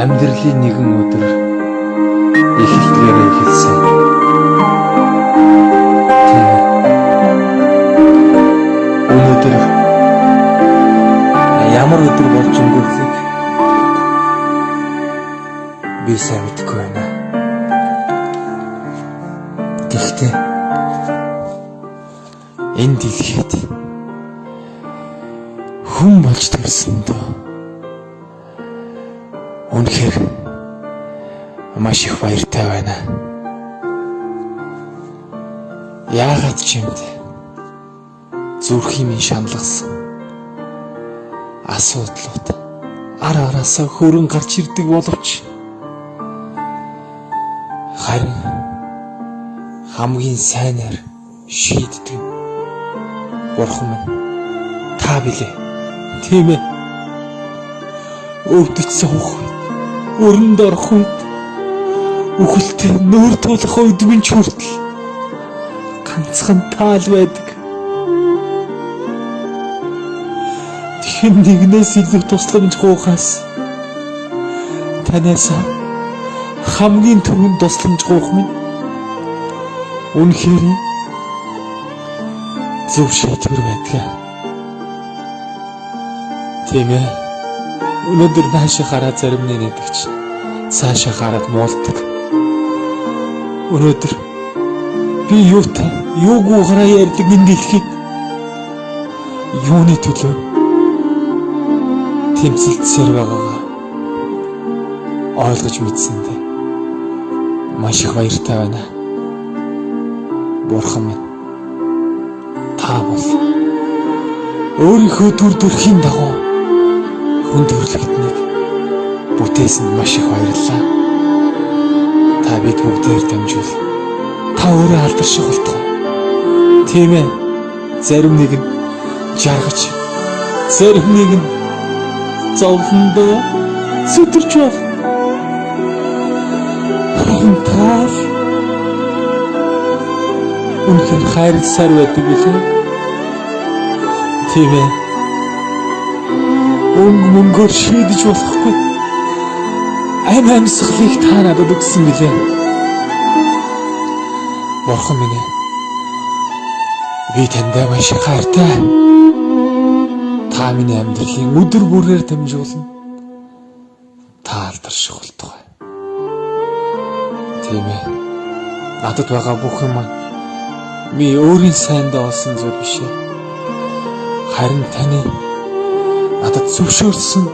Амьдралын нэгэн өдөр эхэлдгээрээ эхэлсэн. Өнөөдөр ямар өдөр болж өнгөрөхийг би сайн мэдэхгүй байна. Гэхдээ энэ дэлхийд хүн болж төрсөндөө үнэхээр маш их баяртай байна. Яагаад ч юм бэ? Зүрхийн минь шаналгасан асуудлууд араасаа хөрөн гарч ирдэг боловч харин хамгийн сайнаар шийддэг Бурхан минь та билээ. Тийм ээ. Өвдөж суух үед, өрөнд орох үед, үхэлтэй нүүр тулах үед минь ч хүртэл ганцхан таал байдаг. Хэн нэгнээс илүү тусламж гоохаас танаас хамгийн түрүүнд тусламж гоох минь үнэхээр зөв шийдвэр байдаг. Тийм ээ. Өнөөдөр наашаа хараад зарим нэгдэгч цаашаа хараад муулдаг. Өнөөдөр би юугүй гараа ярьдаг энэ дэлхийг юуны төлөө тэмцэлцээр байгаагаа ойлгож мэдсэндээ маш их баяртай байна. Бурхан минь та бол өөрийнхөө дүр төрхийн дагуу хүн төрлөختнийг бүтээсэнд маш их баярлалаа. Та бид бүгдээр дамжуул. Та өөрөө алдарших болтугай. Тийм ээ. Зарим нэг нь жаргаж, зарим нэг нь зовлондоо зүтэрч бол. Харин та үнэхээр хайрласаар байдаг билээ. Тийм ээ. Мөнгөөр шийдэж болохгүй амьсгалыг та надад өгсөн билээ. Бурхан минь би таньдаа маш их хайртай. Та миний амьдралын өдөр бүрээр дамжуулна. Та алдарших болтугай. Тийм ээ. Надад байгаа бүх юм би өөрийн сайндаа олсон зүйл биш ээ. Харин таны надад зөвшөөрсөн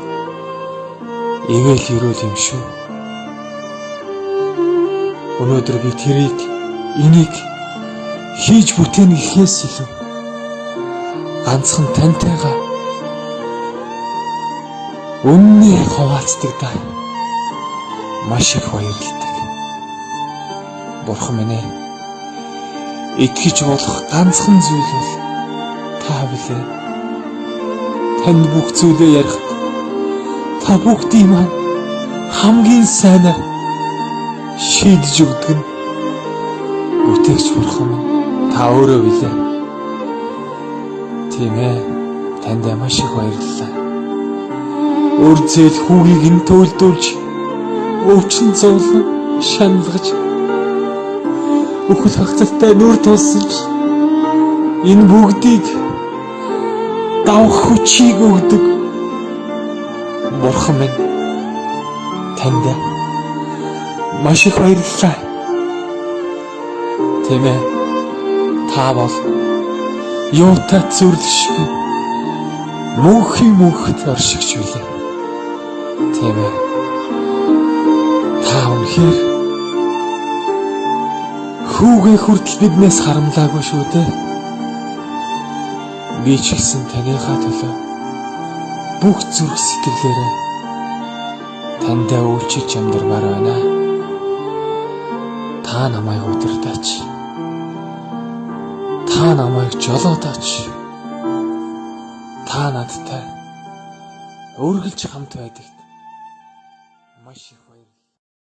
ивэл өрөөл юм шүү. Өнөөдөр би энийг хийж бүтээн гэхээс илүү ганцхан тантайгаа үнний хуваалцдаг да. Маш их баярлалдаг. Бурхан минь итгэж болох ганцхан зүйл бол та билээ. Танд бүх зүйлээ ярих. Та бүгдийг маань хамгийн сайнаар шийдэж өгдөг нь бүтээгч Бурхан минь та өөрөө билээ. Тийм ээ. Танд маш их баярлалаа. Үрзэл хүүгийг нь төлдүүлж, өвчин зовлон шаналгаж, үхэл хагцалтай нүр тулсан ч энэ бүгдийг давах хүчийг өгдөг Бурхан минь танд маш их баярлалаа. Тийм ээ. Та бол юутай зөвлөшгүй мөнхөд оршигч билээ. Тийм ээ. Та үнэхээр хүүгээ хүртэл биднээс харамлаагүй шүү дээ. Би ч гэсэн таныхаа төлөө бүх зүрх сэтгэлээрээ тандаа үйлчилж амьдармаар байна. Та намайг удирдаач. Та намайг жолоодаач. Та надтай үргэлж хамт байдаг.